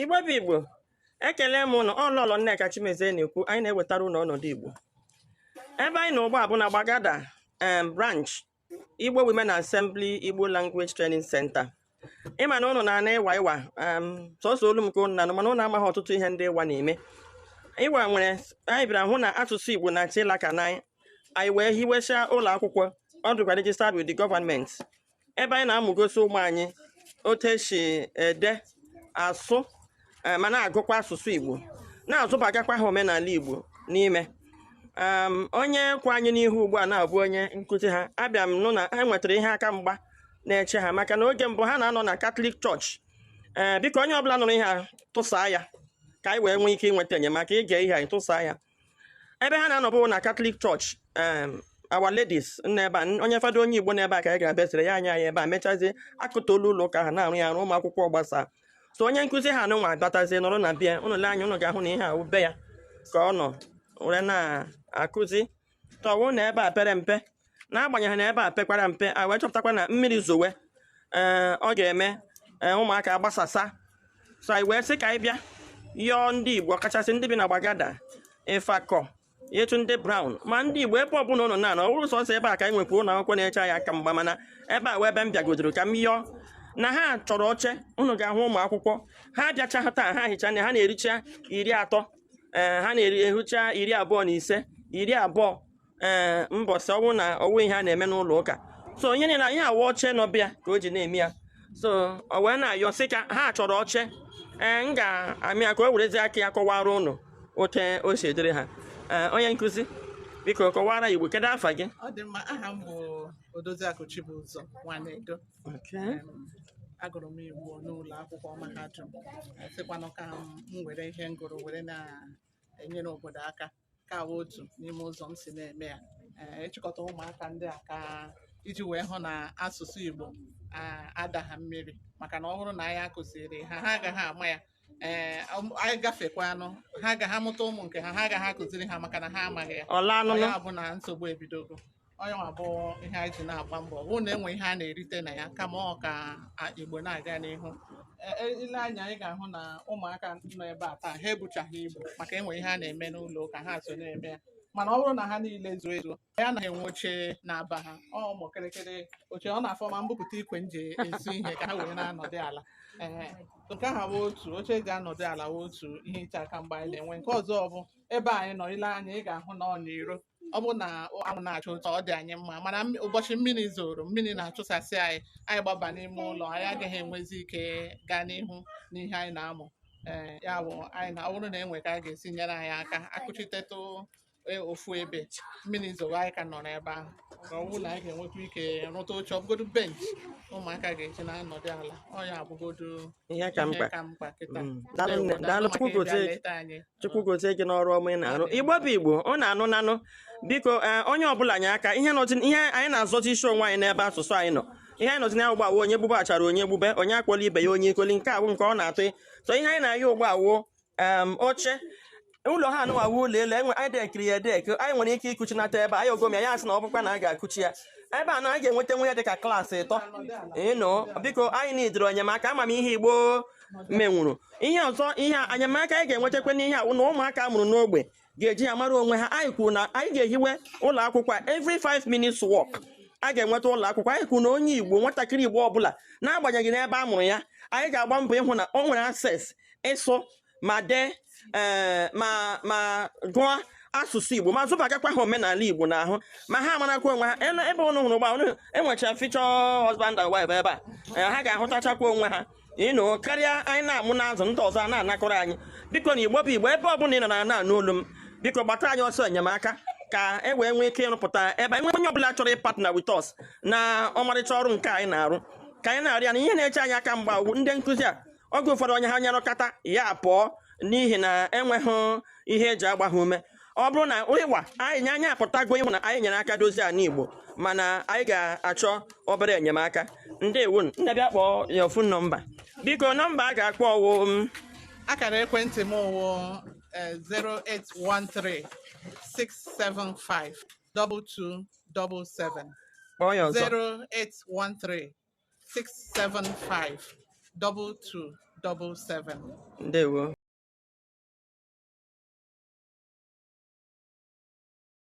Igbo bụ Igbo, ekele m ụnụ ọlọlọ Nneka Chimezie na-ekwu anyị na-ewetara ụnụ ọnọdụ Igbo. Ebe anyị na ugbu a bụ na Gbagada branch Igbo Women Assembly Igbo Language Training Center. Ịma na ụnụ na-ana ịwa ịwa sọsọ olu m ka ụnụ na-anụ mana ụnụ amaghị ọtụtụ ihe ndị ịwa na-eme. Ịwa nwere anyị bịara hụ na asụsụ Igbo na-achị ịlaka na anyị wee hiwechaa ụlọ akwụkwọ ọ dịkwa registered with the government. Ebe anyị na-amụgosi ụmụ anyị otu esi ede asụ ma na-agụkwa asụsụ Igbo na-azụbagakwa ha omenala Igbo n'ime. Onye kwa anyị n'ihu ugbu a na-abụ onye nkụzi ha abịa m nụ na ha nwetara ihe aka mgba na-eche ha maka na oge mbụ ha na-anọ na Catholic Church. Biko onye ọbụla nụrụ ihe a tụsaa ya ka anyị wee nwee ike inweta enyemaka ige ihe anyị tụsaa ya. Ebe ha na-anọbụ na Catholic Church Our Ladies n'ebe a onye fado onye Igbo n'ebe a ka anyị ga-abịasịrị ya anya anyị ebe a mechazie akụtolu ụlọ ụka ha na-arụ ya arụ ụmụ akwụkwọ gbasaa. So onye nkụzi ha nụnwa batazie nọrọ na bịa ụnụ lee anya ụnụ ga-ahụ na ihe a ube ya ka ọ nọ were na-akụzi tọwụ na ebe a pere mpe n'agbanyeghị na ebe a pekwara mpe a wee chọpụtakwa na mmiri zowe ọ ga-eme ụmụaka gbasasa. So anyị wee sị ka anyị bịa yọọ ndị Igbo kachasị ndị bi na Gbagada Ịfakọ etu ndị Brown ma ndị Igbo ebe ọbụla ụnụ na-anọ ọ bụrụ sọsọ ebe a ka anyị nwekwa ụlọ akwụkwọ na-eche anyị aka mgba mana ebe a wee ebe m bịagodoro ka m yọọ na ha chọrọ oche ụnụ ga-ahụ ụmụ akwụkwọ ha bịacha taa ha hicha na ha na-ericha 30 ha na-ehucha 25 20 mbọsị ọnwụ na ọwụ ihe a na-eme n'ụlọ ụka. So onye na ihe awa oche nọbịa ka o ji na-eme ya. So o wee na-ayọ sị ka ha chọrọ oche m ga-amị ya ka o werezi aka ya kọwara ụnụ oche o si edere ha. Onye nkụzi biko kọwara Igbo kedu afa gị? Ọ dị mma, aha m bụ Odoziakụ Chibụzọ Nwanedo. Agụrụ m Igbo n'ụlọ akwụkwọ mahadum. Sịkwanụ ka m were ihe m gụrụ were na-enyere obodo aka ka otu n'ime ụzọ m si na-eme ya. Ịchịkọta ụmụaka ndị a ka iji wee hụ na asụsụ Igbo adaha mmiri maka na ọ bụrụ na anyị akụziri ha agaghị ama ya. Anyị gafekwanụ ha agaghị amụta ụmụ nke ha agaghị akụziri ha maka na ha amaghị ya. Ọ bụ na nsogbu ebidogo. Onye nwa bụ ihe anyị ji na-agba mbọ bụ na enwe ihe a na-erite na ya kama ọ ka Igbo na-aga n'ihu. Ile anya anyị ga-ahụ na ụmụaka nọ ebe a taa ha ebuchaghị Igbo maka enwe ihe a na-eme n'ụlọ ụka ha so na-eme ya mana ọ bụrụ na ha niile zuo ezuo ya anaghị enwe oche na-aba ha ụmụ kịrịkịrị oche ọ na-afọ ma mbupụta ikwe nje ezu ihe ka ha wee na-anọdụ ala. Nke ahụ bụ otu oche eji anọdụ ala bụ otu ihe ịcha aka mgbe anyị na-enwe. Nke ọzọ bụ ebe anyị nọ ile anya ị ga-ahụ na ọ n'iro ọ bụ na anwụ na-achụ ụtọ ọ dị anyị mma mana ụbọchị mmiri zoro mmiri na-achụsasị anyị gbaba n'ime ụlọ anyị agaghị enwezi ike gaa n'ihu n'ihe anyị na-amụ. Ya bụ ọ bụrụ na enwe ka a ga-esi nyere anyị aka akụchitetụ ofu ebe mmiri zoro anyị ka nọ n'ebe ahụ ka ọ bụrụ na anyị ga-enwekwa ike rụta oche ọbụgodu bench ụmụaka ga-eji na-anọdụ ala ọ ya abụgodu ihe ka mkpa kịta. Daalụ Chukwu gozie gị n'ọrụ ọma ị na-arụ. Igbo bụ Igbo ọ na-anụ nanụ biko onye ọbụla nye aka ihe anyị na-azọta isi onwe anyị n'ebe asụsụ anyị nọ. Ihe anyị nọzi na ugbo awụ onye gbube achara onye gbube onye akpọla ibe ya onye ikoli nke awụ nke ọ na-atụ. So ihe anyị na-aya ugbo awụ oche ụlọ ha anụwawu ụlọ elu anyị dekiri ya edeki anyị nwere ike ịkụchinata ebe anyị ogom ya sị na ọ bụkwa na a ga-akụchi ya ebe a na anyị ga-enweta nwe ya dịka klaasị 3 biko anyị na-edoro enyemaka ama m ihe Igbo menwuru. Ihe ọzọ ihe enyemaka anyị ga-enwetakwa n'ihe awụ na ụmụaka mụrụ n'ogbe ga-eji ya mara onwe ha. Anyị kwuru na anyị ga-ehiwe ụlọ akwụkwọ every 5 minutes walk a ga-enweta ụlọ akwụkwọ. Anyị kwuru na onye Igbo nwatakịrị Igbo ọbụla na-agbanyeghị n'ebe a mụrụ ya anyị ga-agba mbọ ịhụ na o nwere access ịsụ ma dee ma gụọ asụsụ Igbo ma zụbagakwa ha omenala Igbo n'ahụ ma ha marakwa onwe ha ebe ụnụ hụrụ ụgbọ enwecha feature husband and wife ebe a ha ga-ahụtachakwa onwe ha karịa anyị na-amụ na azụ ndị ọzọ a na-anakọrọ anyị. Biko na Igbo bụ Igbo ebe ọbụla ị nọ na-anụ olu m biko gbata anyị ọsọ enyemaka ka e wee nwee ike ịrụpụta ebe anyị onye ọbụla chọrọ ịpartner with us na ọmarịcha ọrụ nke anyị na-arụ ka anyị na-arịa na ihe na-eche anyị aka mgba ndị nkụzi a oge ụfọdụ onye ha nyerọkata ya pụọ n'ihi na enweghị ihe eji agba ha ume. Ọ bụrụ na ịwa anyị nye anyị apụtago ịhụ na anyị nyere aka dozie ala Igbo mana anyị ga-achọ obere enyemaka. Ndewo nne bịa kpọọ ya ofu nọmba biko nọmba a ga-akpọ ọwụ akara ekwentị m wụ 0813 675 2277. Kpọọ ya ọzọ 0813 675 2277. 77. Ndewo.